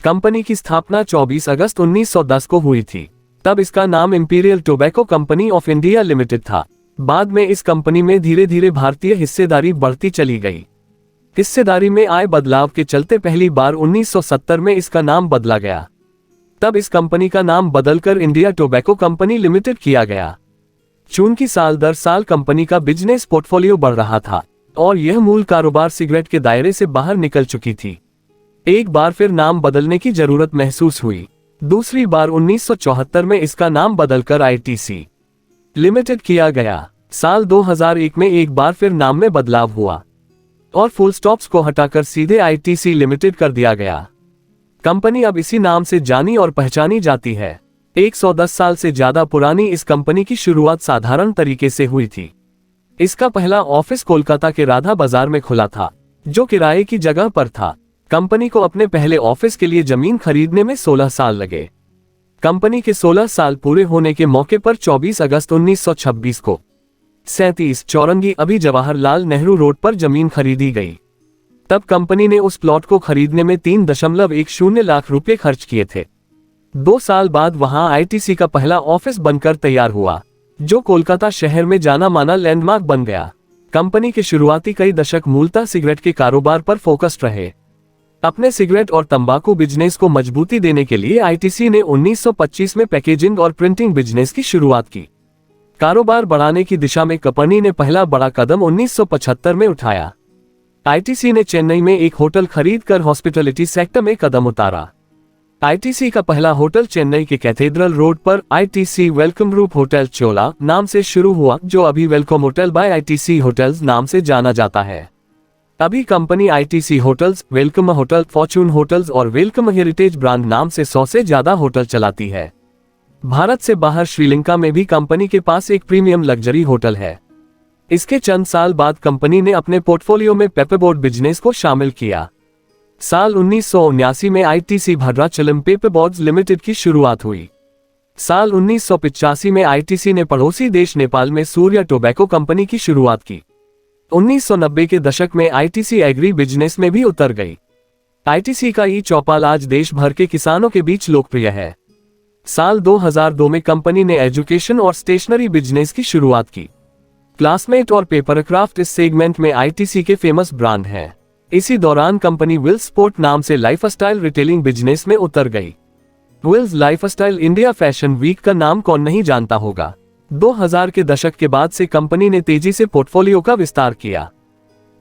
Company की स्थापना 24 अगस्त 1910 को हुई थी। तब इसका नाम imperial tobacco company of India limited था। बाद में इस कंपनी में धीरे धीरे भारतीय हिस्सेदारी बढ़ती चली गई। हिस्सेदारी में आए बदलाव के चलते पहली बार 1970 में इसका नाम बदला गया। तब इस कंपनी का नाम बदलकर इंडिया टोबैको कंपनी लिमिटेड किया गया। चूंकि साल दर साल कंपनी का बिजनेस पोर्टफोलियो बढ़ रहा था और यह मूल कारोबार सिगरेट के दायरे से बाहर निकल चुकी थी, एक बार फिर नाम बदलने की जरूरत महसूस हुई। दूसरी बार 1974 में इसका नाम बदलकर आईटीसी लिमिटेड किया गया। साल 2001 में एक बार फिर नाम में बदलाव हुआ और फुल स्टॉप्स को हटाकर सीधे आईटीसी लिमिटेड कर दिया गया। कंपनी अब इसी नाम से जानी और पहचानी जाती है। 110 साल से ज्यादा पुरानी इस कंपनी की शुरुआत साधारण तरीके से हुई थी। इसका पहला ऑफिस कोलकाता के राधा बाजार में खुला था, जो किराए की जगह पर था। कंपनी को अपने पहले ऑफिस के लिए जमीन खरीदने में 16 साल लगे। कंपनी के 16 साल पूरे होने के मौके पर 24 अगस्त 1926 को 37 चौरंगी अभी जवाहरलाल नेहरू रोड पर जमीन खरीदी गई। तब कंपनी ने उस प्लॉट को खरीदने में 3.10 लाख रुपए खर्च किए थे। 2 साल बाद वहां आईटीसी का पहला ऑफिस बनकर तैयार हुआ, जो कोलकाता शहर में जाना माना लैंडमार्क बन गया। कंपनी के शुरुआती कई दशक मूलतः सिगरेट के कारोबार पर फोकस्ड रहे। अपने सिगरेट और तंबाकू बिजनेस को मजबूती देने के लिए आईटीसी ने 1925 में पैकेजिंग और प्रिंटिंग बिजनेस की शुरुआत की। कारोबार बढ़ाने की दिशा में कंपनी ने पहला बड़ा कदम 1975 में उठाया। आईटीसी ने चेन्नई में एक होटल खरीदकर हॉस्पिटैलिटी सेक्टर में कदम उतारा। आईटीसी का पहला होटल चेन्नई के कैथेड्रल रोड पर ITC welcome group hotel Chola नाम से शुरू हुआ, जो अभी welcome hotel by ITC hotels नाम से जाना जाता है। अभी company ITC hotels, welcome hotel, fortune hotels और वेलकम हेरिटेज ब्रांड नाम से 100 से ज्यादा होटल चलाती है। भारत से बाहर श्रीलंका में भी कंपनी के पास एक प्रीमियम लग्जरी होटल है। इसके चंद साल बाद कंपनी ने अपने पोर्टफोलियो में पेपरबोर्ड बिजनेस को शामिल किया। साल 1979 में आईटीसी भद्राचलम पेपरबोर्ड्स लिमिटेड की शुरुआत हुई। साल 1985 में आईटीसी ने पड़ोसी देश नेपाल में सूर्या टोबैको कंपनी की शुरुआत की। 1990 के दशक में आईटीसी एग्री बिजनेस में भी उतर गई। आईटीसी का ई चौपाल आज देश भर के किसानों के बीच लोकप्रिय है। साल 2002 में कंपनी ने एजुकेशन और स्टेशनरी बिजनेस की शुरुआत की। क्लासमेट और पेपरक्राफ्ट इस सेगमेंट में आईटीसी के फेमस ब्रांड हैं। इसी दौरान कंपनी विल्स स्पोर्ट नाम से लाइफस्टाइल रिटेलिंग बिजनेस में उतर गई। Wills lifestyle India fashion week का नाम कौन नहीं जानता होगा। 2000 के दशक के बाद से कंपनी ने तेजी से पोर्टफोलियो का विस्तार किया।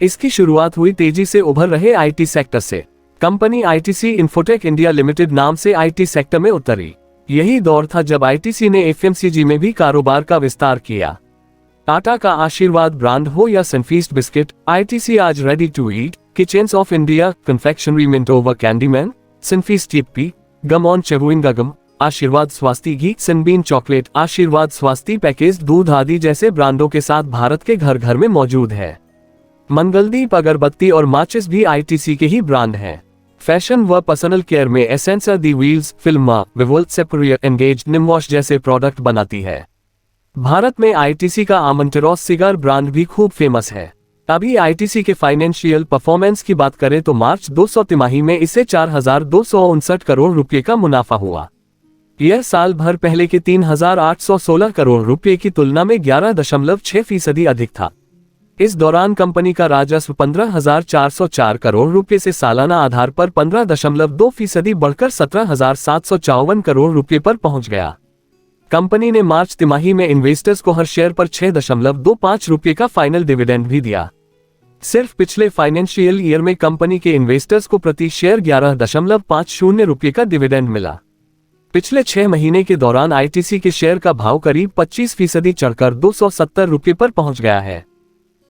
इसकी शुरुआत हुई तेजी से उभर रहे आईटी सेक्टर से। Company ITC infotech India limited नाम से आईटी सेक्टर में उतरी। यही दौर था जब आईटीसी ने एफएमसीजी में भी कारोबार का विस्तार किया। टाटा का आशीर्वाद ब्रांड हो या सनफीस्ट बिस्किट, आईटीसी आज ready to eat, Kitchens of India, confectionery mint over Candyman, Sunfeast Chippy, gum on chewing gum, Aashirvaad Svasti ghee, सनबीन chocolate, आशीर्वाद स्वास्ति पैकेज दूध आदि जैसे ब्रांडों के साथ भारत के घर घर में मौजूद है। मंगलदीप अगरबत्ती और माचिस भी आईटीसी के ही ब्रांड हैं। फैशन व पर्सनल केयर में एसेंसा, दी व्हील्स, फिल्मा, विवोल्ट, सेपरियर, एंगेज, निमवॉश जैसे प्रोडक्ट बनाती है। भारत में आईटीसी का आमंटेरोस सिगार ब्रांड भी खूब फेमस है। अभी आईटीसी के फाइनेंशियल परफॉर्मेंस की बात करें तो मार्च 200 तिमाही में इसे 4,259 करोड़ रुपए का मुनाफा हुआ। यह साल भर पहले के 3,816 करोड़ रुपए की तुलना में 11.6% अधिक था। इस दौरान कंपनी का राजस्व 15,404 करोड़ रुपए से सालाना आधार पर 15.2% बढ़कर 17,754 करोड़ रुपए पर पहुंच गया। कंपनी ने मार्च तिमाही में इन्वेस्टर्स को हर शेयर पर 6.25 रुपए का फाइनल डिविडेंड भी दिया। सिर्फ पिछले फाइनेंशियल ईयर में कंपनी के इन्वेस्टर्स को प्रति शेयर 11.50 रुपए का डिविडेंड मिला। पिछले 6 महीने के दौरान आईटीसी के शेयर का भाव करीब 25% चढ़कर 270 रुपए पर पहुंच गया है।